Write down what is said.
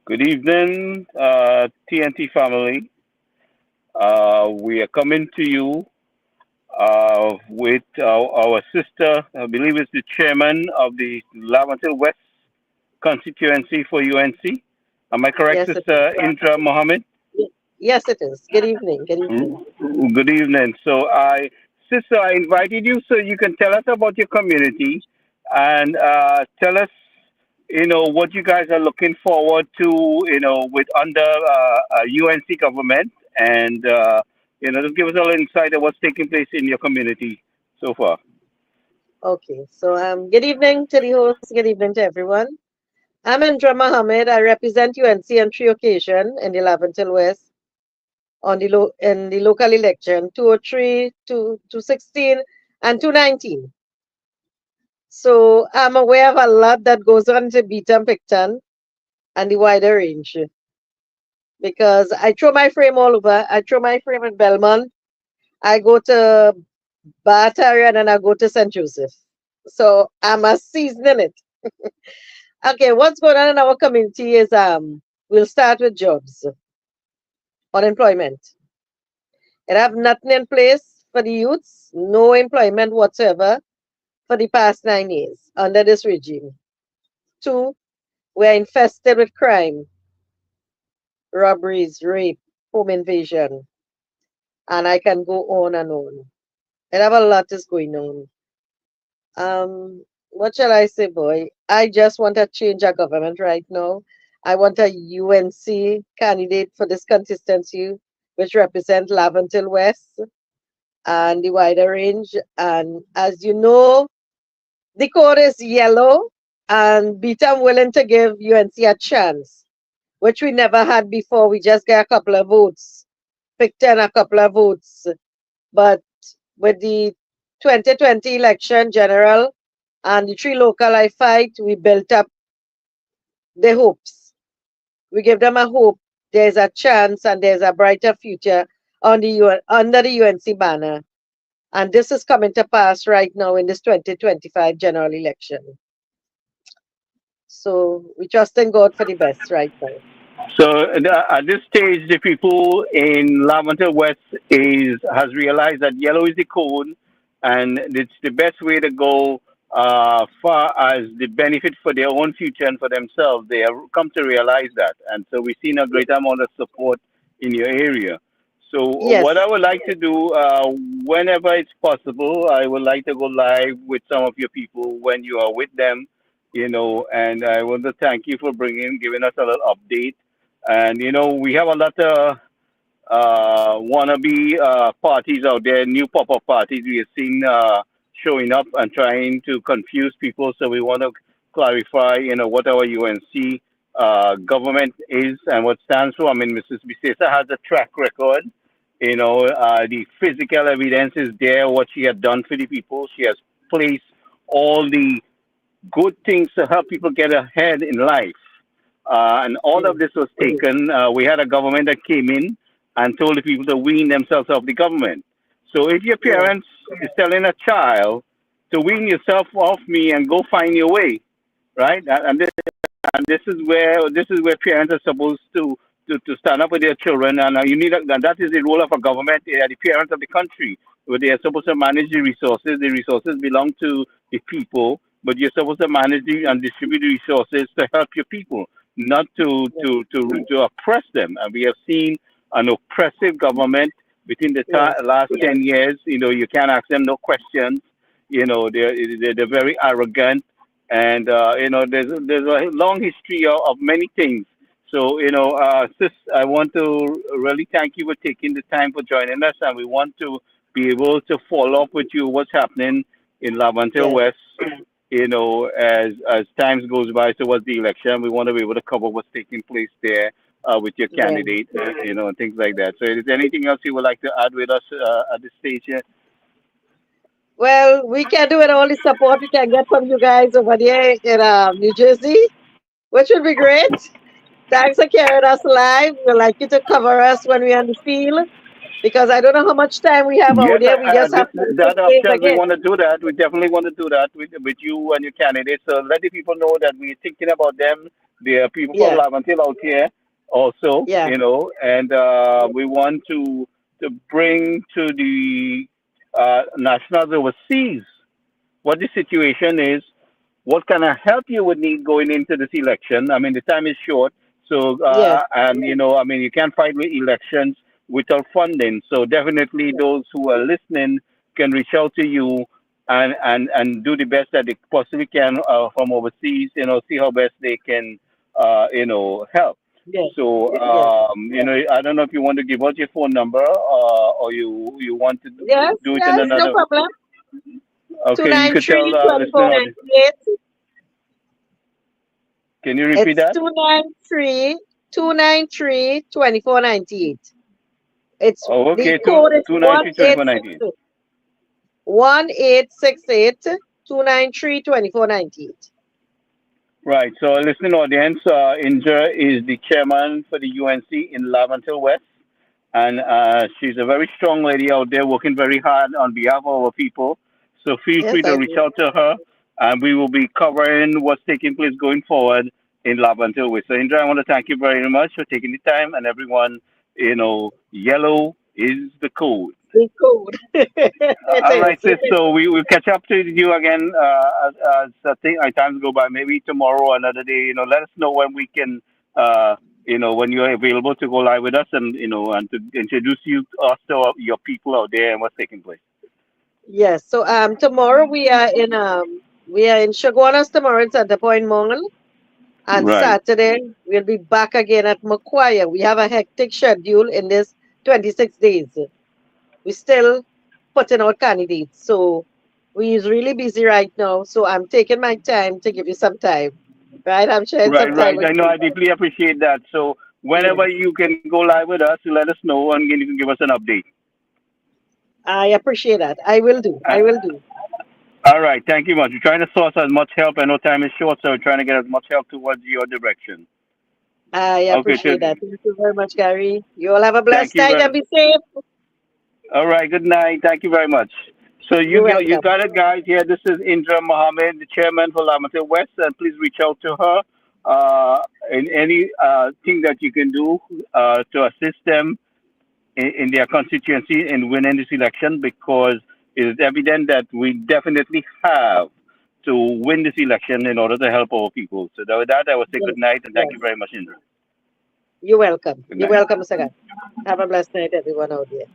Good evening, TNT family. We are coming to you with our sister, I believe it's the chairman of the Laventille West constituency for UNC. Am I correct, Yes, it is. Sister Indra Mohammed? Yes, it is. Good evening. Good evening. Good evening. Sister, I invited you so you can tell us about your community and tell us, what you guys are looking forward to, with under UNC government, and just give us a little insight of what's taking place in your community so far. Okay, so good evening to the host. Good evening to everyone. I'm Indra Mohammed. I represent UNC on three occasions in the Laventille West on in the local election 203, 216, and 219. So I'm aware of a lot that goes on to Beaton Picton and the wider range because I throw my frame all over. I throw my frame in Belmont. I go to Batarian and I go to St. Joseph. So I'm a seasoning it. Okay, what's going on in our community is we'll start with jobs, unemployment. It have nothing in place for the youths, no employment whatsoever for the past 9 years under this regime. Two, we're infested with crime, robberies, rape, home invasion, and I can go on and on. It have a lot is going on. What shall I say, boy? I just want to change our government right now. I want a UNC candidate for this consistency, which represent Laventille West and the wider range. And as you know, the code is yellow, and Beaton willing to give UNC a chance, which we never had before. We just get a couple of votes, picked 10 a couple of votes. But with the 2020 election general and the three local I fight, we built up the hopes. We give them a hope. There's a chance and there's a brighter future on under the UNC banner. And this is coming to pass right now in this 2025 general election. So we trust in God for the best right now. At this stage, the people in Lavender West is has realized that yellow is the code, and it's the best way to go far as the benefit for their own future and for themselves. They have come to realize that, and so we've seen a great amount of support in your area. So what I Yes, would like to do, whenever it's possible, I would like to go live with some of your people when you are with them, and I want to thank you for giving us a little update. And we have a lot of wannabe parties out there, new pop-up parties we have seen showing up and trying to confuse people. So we want to clarify, what our UNC government is and what stands for. I mean, Mrs. Bisesa has a track record. The physical evidence is there, what she had done for the people. She has placed all the good things to help people get ahead in life. And all of yes, this was taken. We had a government that came in and told the people to wean themselves off the government. So if your yes, parents is telling a child to wean yourself off me and go find your way, right? And this is where parents are supposed to stand up with their children, and and that is the role of a government. They are the parents of the country, where they are supposed to manage the resources. The resources belong to the people, but you're supposed to manage and distribute the resources to help your people, not yes, to oppress them. And we have seen an oppressive government within the yes, last 10 years. You can't ask them no questions. They're very arrogant, and there's a long history of many things. So, sis, I want to really thank you for taking the time for joining us, and we want to be able to follow up with you what's happening in Laventille yes, West, as times goes by towards the election. We want to be able to cover what's taking place there with your yes. candidate, and things like that. So, is there anything else you would like to add with us at this stage here? Well, we can do it all the support we can get from you guys over there in New Jersey, which would be great. Thanks for carrying us live. We'd like you to cover us when we're on the field because I don't know how much time we have out Yes, there. We just have 36 that days options we again. want to do that. We definitely want to do that with you and your candidates. So let the people know that we're thinking about them. There are people from Yeah, Laventille out here also, yeah, and we want to bring to the nationals overseas what the situation is, what kind of help you would need going into this election. I mean, the time is short, so yes, and I mean, you can't fight with elections without funding. So definitely, those who are listening can reach out to you and do the best that they possibly can from overseas. See how best they can help. yes, So yes. I don't know if you want to give out your phone number or you want to Yes, do it in yes, no another. problem. Two Okay, you nine could tell three twenty listening four audience. ninety eight. Can you repeat It's that? 293-293-2498. It's Oh, the okay. code is 292 1-866-293-2498. Right. So, listening audience, Indra is the chairman for the UNC in Laventille West, and she's a very strong lady out there working very hard on behalf of our people. So, feel Yes, free to I reach do. out to her, and we will be covering what's taking place going forward in Laventille West. So, Indra, I want to thank you very much for taking the time, and everyone, yellow is the code. The code. It All right, is. sis. So we will catch up to you again as I think our times go by. Maybe tomorrow or another day. Let us know when we can. When you're available to go live with us, and and to introduce us to your people out there and what's taking place. Yes. So tomorrow we are in Chaguanas tomorrow in Center Point Mall. And Right. Saturday, we'll be back again at Macquarie. We have a hectic schedule in this 26 days. We're still putting out candidates. So we're really busy right now. So I'm taking my time to give you some time. Right? I'm sharing some Right. time Right. with I know. you. I deeply appreciate that. So whenever Yes. you can go live with us, let us know and you can give us an update. I appreciate that. I will do. Uh, I will do. all right. Thank you much. We're trying to source as much help. I know time is short, so we're trying to get as much help towards your direction. I Okay. appreciate that. Thank you very much, Gary. You all have a Thank blessed you night very. and be safe. All right. Good night. Thank you very much. So You're you welcome. got it, guys. Yeah, this is Indra Mohammed, the chairman for Lamate West, and please reach out to her in any thing that you can do to assist them in their constituency in winning this election, because it is evident that we definitely have to win this election in order to help our people. So with that, I will say Yes. good night and thank you Yes. very much, Indra. You're welcome. Good You're night. welcome, Mr. Gary. Have a blessed night, everyone out there.